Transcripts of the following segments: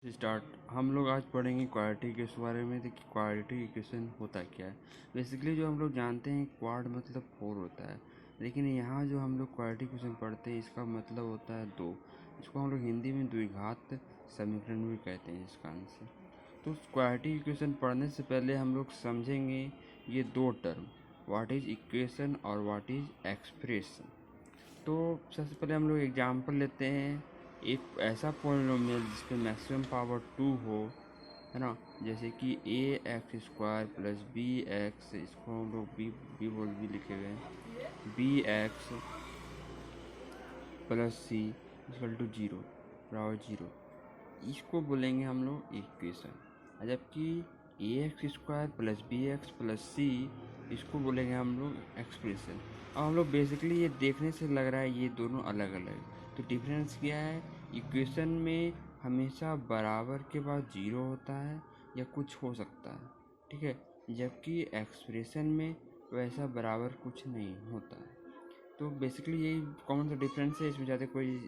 Start. हम लोग आज पढ़ेंगे क्वाड्रेटिक के बारे में। देखिए क्वाड्रेटिक इक्वेशन होता क्या है। बेसिकली जो हम लोग जानते हैं क्वाड मतलब 4 होता है, लेकिन यहाँ जो हम लोग क्वाड्रेटिक इक्वेशन पढ़ते हैं इसका मतलब होता है 2। इसको हम लोग हिंदी में द्विघात समीकरण भी कहते हैं इसका आंसर। तो क्वाड्रेटिक इक्वेशन पढ़ने से पहले हम लोग समझेंगे ये दो टर्म, व्हाट इज इक्वेशन और व्हाट इज एक्सप्रेशन। तो सबसे पहले हम लोग एग्जाम्पल लेते हैं। एक ऐसा पॉलिनोमियल जिसपे मैक्सिमम पावर 2 हो, है ना, जैसे कि A X square plus B X, इसको हम लोग बी बोल भी लिखे गए हैं, B X plus C equal to 0 बराबर 0, इसको बोलेंगे हम लोग इक्वेशन। जबकि A X square plus B X plus C, इसको बोलेंगे हम लोग एक्सप्रेशन। अब हम लोग बेसिकली ये देखने से लग रहा है ये दोनों अलग अलग है, तो डिफरेंस क्या है। इक्वेशन में हमेशा बराबर के बाद 0 होता है या कुछ हो सकता है, ठीक है, जबकि एक्सप्रेशन में वैसा बराबर कुछ नहीं होता है। तो बेसिकली यही कॉमन सा डिफरेंस है, इसमें ज़्यादा कोई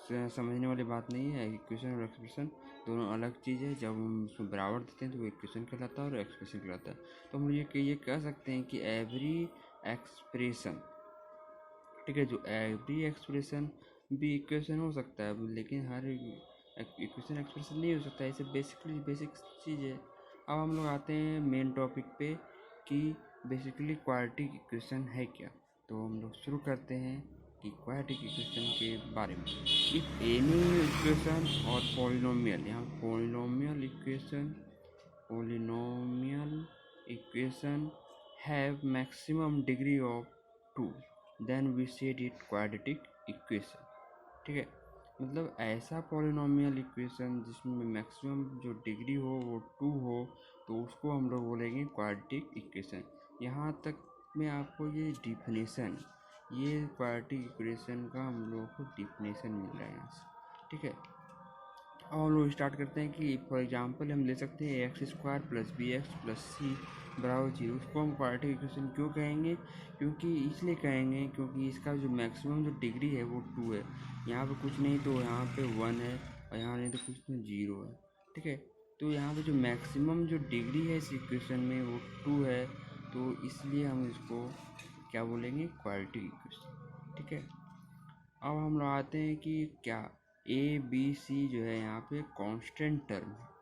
समझने वाली बात नहीं है। इक्वेशन और एक्सप्रेशन दोनों अलग चीज़ है। जब हम उसमें बराबर देते हैं तो वो इक्वेशन कहलाता है और एक्सप्रेशन कहलाता है। तो हम ये कह सकते हैं कि एवरी एक्सप्रेशन, ठीक है, जो एवरी एक्सप्रेशन भी इक्वेशन हो सकता है, लेकिन हर इक्वेशन एक्सप्रेशन नहीं हो सकता है। इसे बेसिकली बेसिक चीज़ है। अब हम लोग आते हैं मेन टॉपिक पे कि बेसिकली क्वाड्रेटिक इक्वेशन है क्या। तो हम लोग शुरू करते हैं कि क्वाड्रेटिक इक्वेशन के बारे में। इफ एनी इक्वेशन और पॉलिनोमियल, यहाँ polynomial equation have maximum degree of 2, then we said it quadratic equation, ठीक है। मतलब ऐसा पॉलिनोमियल इक्वेशन जिसमें मैक्सिमम जो डिग्री हो वो 2 हो, तो उसको हम लोग बोलेंगे क्वाड्रेटिक इक्वेशन। यहाँ तक में आपको ये डिफिनेशन, ये क्वाड्रेटिक इक्वेशन का हम लोग को डिफिनेशन मिल रहा है यहाँ से, ठीक है। अब हम लोग स्टार्ट करते हैं कि फॉर एग्जांपल हम ले सकते हैं X square plus B X plus C बराबर 0। उसको हम क्वाड्रेटिक इक्वेशन क्यों कहेंगे, क्योंकि इसलिए कहेंगे क्योंकि इसका जो मैक्सिमम जो डिग्री है वो 2 है। यहाँ पे कुछ नहीं तो यहाँ पे 1 है, और यहाँ नहीं तो कुछ नहीं 0 है, ठीक है। तो यहाँ पे जो मैक्सिमम जो डिग्री है इस इक्वेशन में वो 2 है, तो इसलिए हम इसको क्या बोलेंगे, क्वाड्रेटिक इक्वेशन, ठीक है। अब हम लोग आते हैं कि क्या ए बी सी जो है यहाँ पे कांस्टेंट टर्म है।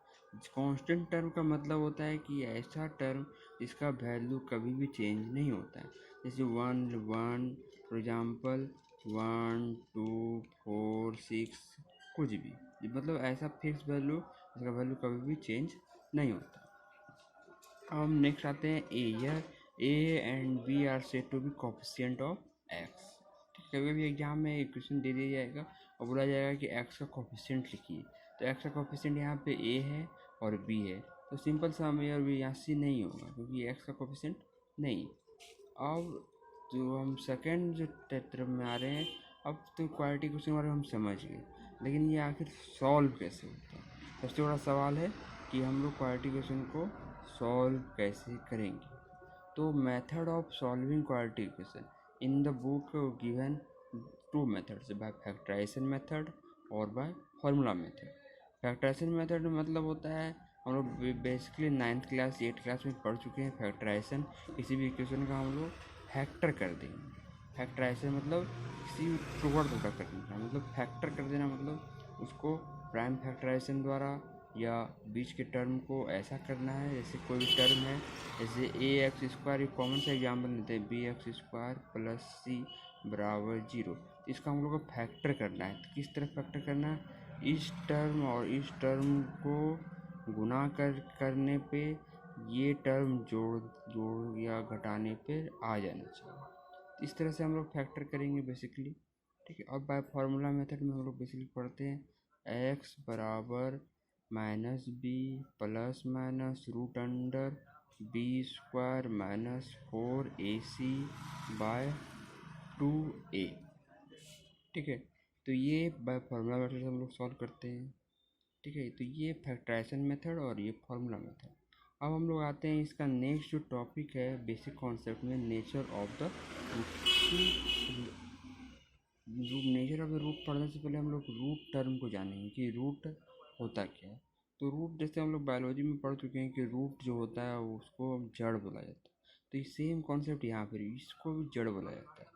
कांस्टेंट टर्म का मतलब होता है कि ऐसा टर्म जिसका वैल्यू कभी भी चेंज नहीं होता है। जैसे 1 फॉर एग्जांपल 1 2 4 6 कुछ भी, मतलब ऐसा फिक्स वैल्यू जिसका वैल्यू कभी भी चेंज नहीं होता। अब हम नेक्स्ट आते हैं ए। यह A and B are said to be coefficient of x. कभी भी एग्जाम में इक्वेशन दे दिया जाएगा और बोला जाएगा कि एक्स का कोफिशिएंट लिखिए, तो एक्स का कोफिशिएंट यहाँ पे ए है और बी है, तो सिंपल सा हम ए और बी, यहाँ सी नहीं होगा क्योंकि एक्स का कोफिशिएंट नहीं। अब जो हम सेकेंड जो टर्म में आ रहे हैं, अब तो क्वाड्रेटिक इक्वेशन के बारे में हम समझ गए, लेकिन ये आखिर सॉल्व कैसे होता है। सबसे बड़ा सवाल है कि हम लोग क्वाड्रेटिक इक्वेशन को सॉल्व कैसे करेंगे। तो method of solving quadratic equation in the book given 2 methods, by factorization method और by formula method. Factorization method मतलब होता है, हम लोग basically 9th class 8th class में पढ़ चुके हैं। फैक्टराइजेशन, किसी भी इक्वेशन का हम लोग फैक्टर कर देंगे। फैक्टराइजेशन मतलब किसी टुकड़ा टुकड़ा कर देना, मतलब फैक्टर कर देना, मतलब उसको प्राइम फैक्टराइजेशन द्वारा या बीच के टर्म को ऐसा करना है। जैसे कोई भी टर्म है, जैसे ए एक्स स्क्वायर, एक कॉमन सा एग्जाम्पल लेते हैं, B x square plus C बराबर 0। इसका हम लोग को फैक्टर करना है। तो किस तरह फैक्टर करना है, इस टर्म और इस टर्म को गुना करने पे ये टर्म जोड़ या घटाने पे आ जाना चाहिए। इस तरह से हम लोग फैक्टर करेंगे बेसिकली, ठीक है। और बाय फार्मूला मेथड में हम लोग बेसिकली पढ़ते हैं एक्स बराबर minus B plus minus root under B square minus 4ac by 2a, ठीक है। तो ये बाय फार्मूला मेथड से हम लोग सॉल्व करते हैं, ठीक है। तो ये फैक्टराइजेशन मेथड और ये फार्मूला मेथड। अब हम लोग आते हैं इसका नेक्स्ट जो टॉपिक है बेसिक कॉन्सेप्ट में, nature of the root. Nature of the root पढ़ने से पहले हम लोग रूट टर्म को जानेंगे कि रूट होता क्या है। तो रूट जैसे हम लोग बायोलॉजी में पढ़ चुके हैं कि रूट जो होता है उसको जड़ बोला जाता है, तो ये सेम कॉन्सेप्ट यहाँ पर इसको भी जड़ बोला जाता है।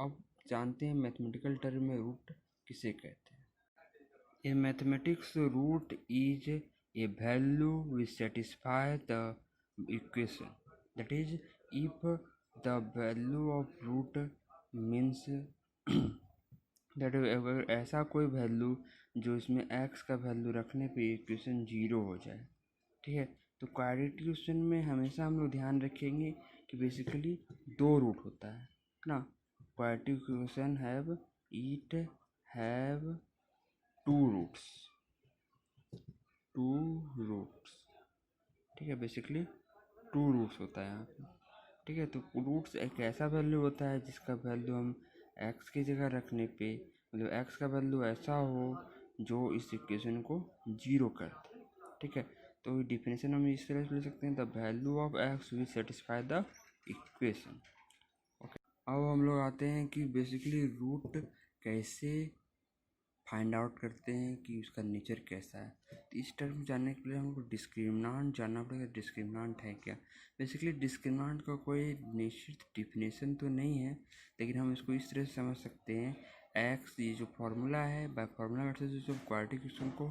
अब जानते हैं मैथमेटिकल टर्म में रूट किसे कहते हैं। A mathematics root is a value which satisfies the equation. That is, if the value of root means that अगर ऐसा कोई वैल्यू जो इसमें x का वैल्यू रखने पे इक्वेशन जीरो हो जाए, ठीक है, तो क्वाड्रेटिक इक्वेशन में हमेशा हम लोग ध्यान रखेंगे कि बेसिकली दो रूट होता है ना। Quadratic equation have two roots, ठीक है, बेसिकली टू रूट्स होता है यहाँ पे, ठीक है। तो रूट्स एक ऐसा वैल्यू होता है जिसका वैल्यू हम एक्स की जगह रखने पे मतलब एक्स का वैल्यू ऐसा हो जो इस इक्वेशन को जीरो कर दे, ठीक है। तो डिफिनेशन हम इस तरह से ले सकते हैं, the value of x will satisfy the equation. Okay, अब हम लोग आते हैं कि बेसिकली रूट कैसे फाइंड आउट करते हैं कि उसका नेचर कैसा है। तो इस टर्म जानने के लिए हमको डिस्क्रिमिनांट जानना पड़ेगा। डिस्क्रिमिनांट है क्या? बेसिकली डिस्क्रिमिनांट का कोई निश्चित डिफिनेशन तो नहीं है, लेकिन हम इसको इस तरह से समझ सकते हैं, एक्स ये जो फार्मूला है, बाय फार्मूला मेथड से जो क्वाड्रेटिक इक्वेशन को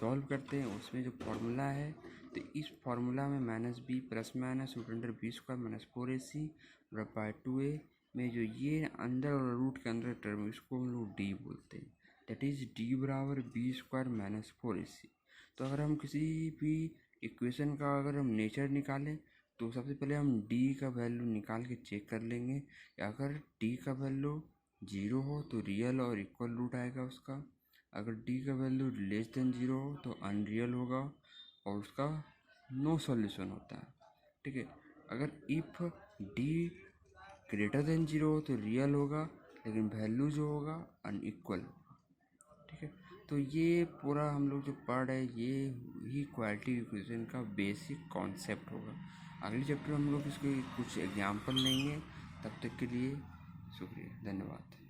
सॉल्व करते हैं उसमें जो फार्मूला है, तो इस फार्मूला में minus B plus minus root under B square minus 4ac by 2a में जो ये अंदर और रूट के अंदर टर्म इसको हम लोग डी बोलते हैं, दैट इज डी बराबर बी स्क्वायर माइनस 4ac। तो अगर हम किसी भी इक्वेशन का अगर हम नेचर निकालें तो सबसे पहले हम डी का वैल्यू निकाल के चेक कर लेंगे। अगर डी का वैल्यू जीरो हो तो रियल और इक्वल रूट आएगा उसका, अगर डी का वैल्यू लेस देन जीरो हो तो अनरियल होगा और उसका नो सॉल्यूशन होता है, ठीक है। अगर if D greater than zero हो तो रियल होगा, लेकिन वैल्यू जो होगा अनइक्वल होगा, ठीक है। तो ये पूरा हम लोग जो पढ़ रहे हैं ये ही क्वाड्रेटिक इक्वेशन का बेसिक कॉन्सेप्ट होगा। अगले चैप्टर में हम लोग इसके कुछ एग्जाम्पल लेंगे। तब तक के लिए शुक्रिया, धन्यवाद।